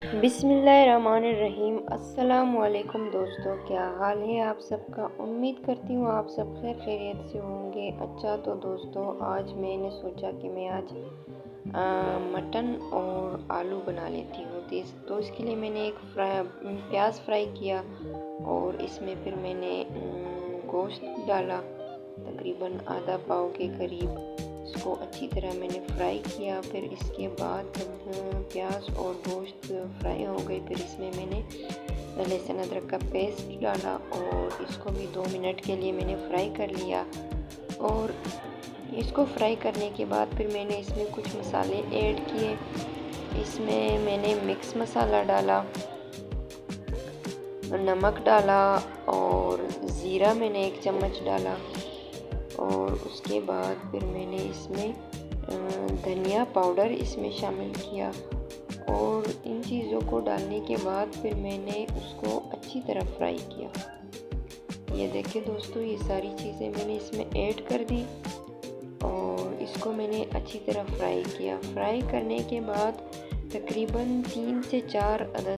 बिस्मिल्लाहिर्रहमानिर्रहीम। अस्सलामुअलैकुम दोस्तों, क्या हाल है आप सबका। उम्मीद करती हूँ आप सब खैर खैरियत से होंगे। अच्छा तो दोस्तों, आज मैंने सोचा कि मैं आज मटन और आलू बना लेती हूँ। तो इसके लिए मैंने एक प्याज फ्राई किया और इसमें फिर मैंने गोश्त डाला, तकरीबन आधा पाव के करीब। इसको अच्छी तरह मैंने फ्राई किया। फिर इसके बाद जब प्याज और गोश्त फ्राई हो गई, फिर इसमें मैंने लहसुन अदरक का पेस्ट डाला और इसको भी 2 मिनट के लिए मैंने फ्राई कर लिया। और इसको फ्राई करने के बाद फिर मैंने इसमें कुछ मसाले ऐड किए। इसमें मैंने मिक्स मसाला डाला, नमक डाला और ज़ीरा मैंने 1 चम्मच डाला। और उसके बाद फिर मैंने इसमें धनिया पाउडर इसमें शामिल किया। और इन चीज़ों को डालने के बाद फिर मैंने उसको अच्छी तरह फ्राई किया। ये देखिए दोस्तों, ये सारी चीज़ें मैंने इसमें ऐड कर दी और इसको मैंने अच्छी तरह फ्राई किया। फ्राई करने के बाद तकरीबन 3 से 4 अदद